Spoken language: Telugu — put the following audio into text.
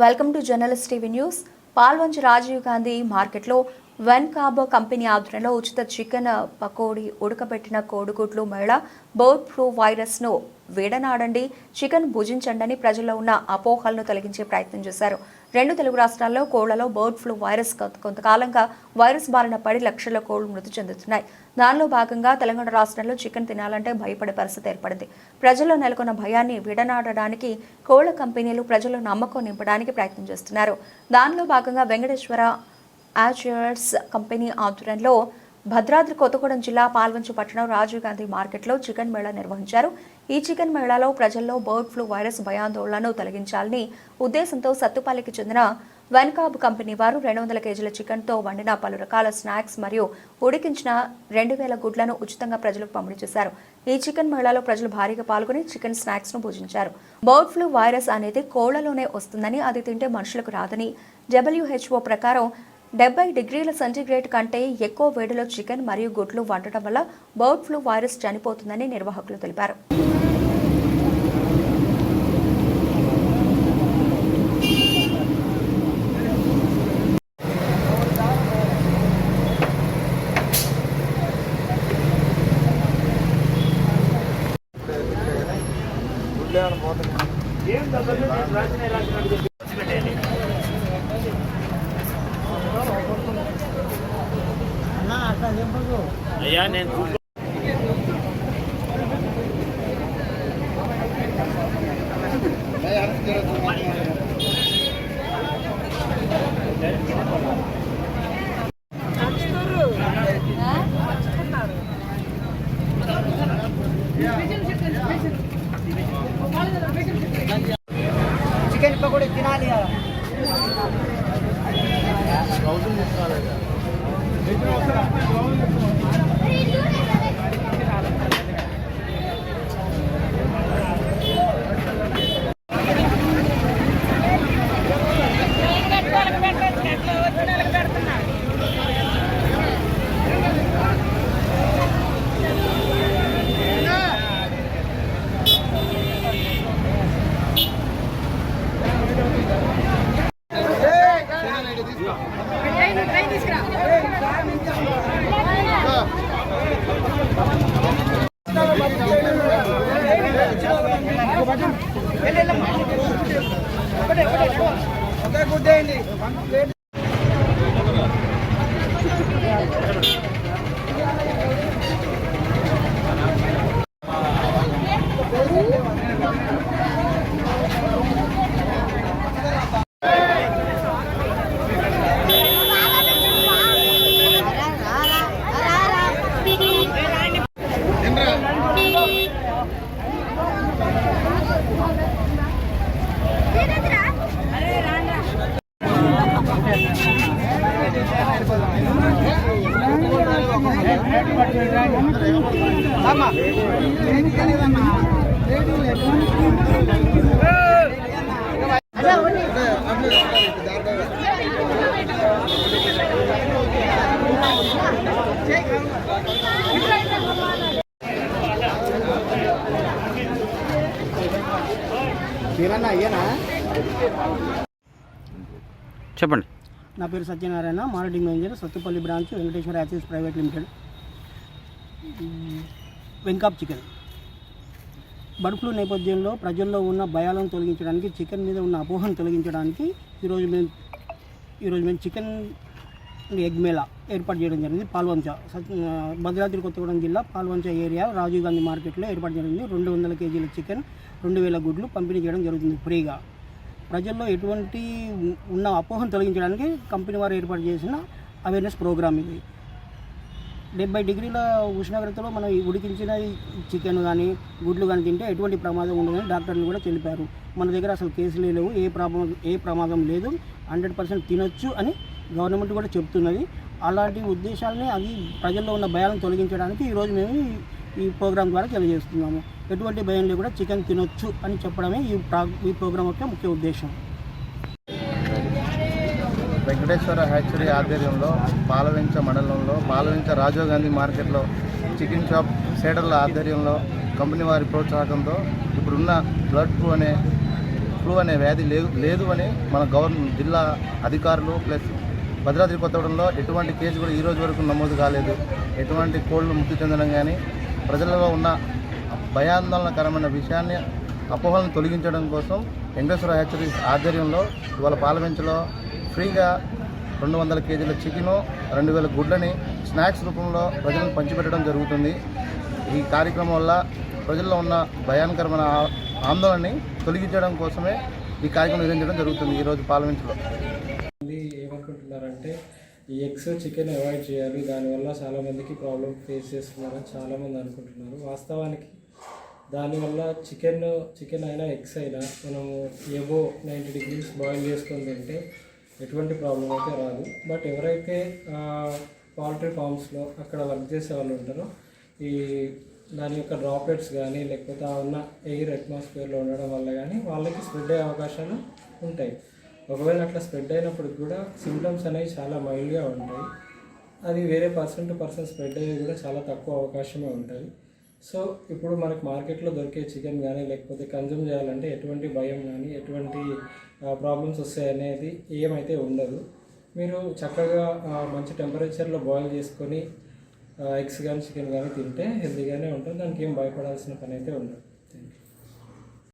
Welcome to journalist TV news. Palvancha Rajiv Gandhi మార్కెట్లో వెన్కాబ్ కంపెనీ ఆధ్వర్యంలో ఉచిత చికెన్ పకోడీ, ఉడకబెట్టిన కోడిగుడ్లు మేళ, బర్డ్ ఫ్లూ వైరస్ను విడనాడండి, చికెన్ భుజించండి అని ప్రజల్లో ఉన్న అపోహలను తొలగించే ప్రయత్నం చేశారు. రెండు తెలుగు రాష్ట్రాల్లో కోళ్లలో బర్డ్ ఫ్లూ వైరస్ కొంతకాలంగా వైరస్ బారిన పడి లక్షల కోళ్లు మృతి చెందుతున్నాయి. దానిలో భాగంగా తెలంగాణ రాష్ట్రంలో చికెన్ తినాలంటే భయపడే పరిస్థితి ఏర్పడింది. ప్రజల్లో నెలకొన్న భయాన్ని విడనాడడానికి కోళ్ల కంపెనీలు ప్రజల్లో నమ్మకం నింపడానికి ప్రయత్నం చేస్తున్నారు. దానిలో భాగంగా వెంకటేశ్వర యాచర్స్ కంపెనీ ఆధ్వర్యంలో భద్రాద్రి కొత్తగూడెం జిల్లా పాల్వంచ పట్టణం రాజీవ్ గాంధీ మార్కెట్లో చికెన్ మేళా నిర్వహించారు. ఈ చికెన్ మేళాలో ప్రజల్లో బర్డ్ ఫ్లూ వైరస్ భయాందోళనను తొలగించాలని ఉద్దేశంతో సత్తుపల్లికి చెందిన వెన్కాబ్ కంపెనీ వారు 200 కేజీల చికెన్తో వండిన పలు రకాల స్నాక్స్ మరియు ఉడికించిన 2000 గుడ్లను ఉచితంగా ప్రజలకు పంపిణీ చేశారు. ఈ చికెన్ మేళాలో ప్రజలు భారీగా పాల్గొని చికెన్ స్నాక్స్ ను భుజించారు. బర్డ్ ఫ్లూ వైరస్ అనేది కోళ్లలోనే వస్తుందని, అది తింటే మనుషులకు రాదని WHO ప్రకారం 70 డిగ్రీల సెంటీగ్రేడ్ కంటే ఎక్కువ వేడిలో చికెన్ మరియు గుడ్లు వండటం వల్ల బర్డ్ ఫ్లూ వైరస్ చనిపోతుందని నిర్వాహకులు తెలిపారు. అయ్యా నేను చికెన్ పకోడీ తినాలి. చెప్పండి. నా పేరు Satyanarayana, marketing manager, Sathupalli branch, Venkateswara hatcheries private limited. Venkob chicken bird flu నేపథ్యంలో ప్రజల్లో ఉన్న భయాలను తొలగించడానికి, చికెన్ మీద ఉన్న అపోహను తొలగించడానికి ఈరోజు మేము చికెన్ ఎగ్ మేళా ఏర్పాటు చేయడం జరిగింది. పాల్వంచ భద్రాద్రి కొత్తగూడెం జిల్లా పాల్వంచ ఏరియా రాజీవ్ గాంధీ మార్కెట్లో ఏర్పాటు జరిగింది. 200 కేజీల చికెన్, 2000 గుడ్లు పంపిణీ చేయడం జరుగుతుంది ఫ్రీగా. ప్రజల్లో ఎటువంటి ఉన్న అపోహను తొలగించడానికి కంపెనీ వారు ఏర్పాటు చేసిన అవేర్నెస్ ప్రోగ్రామ్ ఇది. 70 డిగ్రీల ఉష్ణోగ్రతలో మనం ఉడికించిన చికెన్ కానీ గుడ్లు కానీ తింటే ఎటువంటి ప్రమాదం ఉండదని డాక్టర్లు కూడా తెలిపారు. మన దగ్గర అసలు కేసులు లేవు, ఏ ప్రమాదం లేదు, 100% తినొచ్చు అని గవర్నమెంట్ కూడా చెప్తున్నది. అలాంటి ఉద్దేశాలని అది ప్రజల్లో ఉన్న భయాలను తొలగించడానికి ఈరోజు మేము ఈ ప్రోగ్రాం ద్వారా తెలియజేస్తున్నాము. ఎటువంటి భయం లేకుండా చికెన్ తినొచ్చు అని చెప్పడమే ఈ ప్రోగ్రాం యొక్క ముఖ్య ఉద్దేశం. వెంకటేశ్వర హ్యాచరీ ఆధ్వర్యంలో పాలవంచ మండలంలో పాలవంచ రాజీవ్ గాంధీ మార్కెట్లో చికెన్ షాప్ సేడర్ల ఆధ్వర్యంలో కంపెనీ వారి ప్రోత్సాహంతో ఇప్పుడున్న బర్డ్ ఫ్లూ అనే ఫ్లూ అనే వ్యాధి లేదు అని మన జిల్లా అధికారులు ప్లస్ భద్రాద్రి కొత్తగూడెంలో ఎటువంటి కేసు కూడా ఈ రోజు వరకు నమోదు కాలేదు. ఎటువంటి కోళ్ళు మృతి చెందడం కానీ ప్రజలలో ఉన్న భయాందోళనకరమైన విషయాన్ని అపోహలను తొలగించడం కోసం వెంకటేశ్వర హ్యాచరీస్ ఆధ్వర్యంలో ఇవాళ పాలబెంచలో ఫ్రీగా 200 కేజీల చికెను 2000 గుడ్లని స్నాక్స్ రూపంలో ప్రజలకు పంచిపెట్టడం జరుగుతుంది. ఈ కార్యక్రమం వల్ల ప్రజల్లో ఉన్న భయానకరమైన ఆందోళనని తొలగించడం కోసమే ఈ కార్యక్రమం నిర్వహించడం జరుగుతుంది ఈరోజు పార్లమెంట్లో. ఏమనుకుంటున్నారంటే ఈ ఎగ్స్ చికెన్ అవాయిడ్ చేయాలి, దానివల్ల చాలామందికి ప్రాబ్లం ఫేస్ చేస్తున్నారని చాలామంది అనుకుంటున్నారు. వాస్తవానికి దానివల్ల చికెన్ అయినా ఎగ్స్ అయినా మనము ఎబో 90 degrees బాయిల్ చేసుకొని తింటే ఎటువంటి ప్రాబ్లం అయితే రాదు. బట్ ఎవరైతే పౌల్ట్రీ ఫార్మ్స్లో అక్కడ వర్క్ చేసే వాళ్ళు ఉంటారో దాని యొక్క డ్రాప్లెట్స్ కానీ లేకపోతే ఆ ఉన్న ఎయిర్ అట్మాస్ఫియర్లో ఉండడం వల్ల కానీ వాళ్ళకి స్ప్రెడ్ అయ్యే అవకాశాలు ఉంటాయి. ఒకవేళ అట్లా స్ప్రెడ్ అయినప్పుడు కూడా సిమ్టమ్స్ అనేవి చాలా మైల్డ్గా ఉంటాయి. అది వేరే పర్సన్ టు పర్సన్ స్ప్రెడ్ అయ్యేది కూడా చాలా తక్కువ అవకాశమే ఉంటుంది. సో ఇప్పుడు మనకు మార్కెట్లో దొరికే చికెన్ కానీ లేకపోతే కన్జ్యూమ్ చేయాలంటే ఎటువంటి భయం కానీ ఎటువంటి ప్రాబ్లమ్స్ వస్తాయనేది ఏమైతే ఉండదు. మీరు చక్కగా మంచి టెంపరేచర్లో బాయిల్ చేసుకొని ఎగ్స్ కానీ చికెన్ కానీ తింటే హెల్తీగానే ఉంటుంది. దానికి ఏం భయపడాల్సిన పని అయితే ఉండదు. Thank you.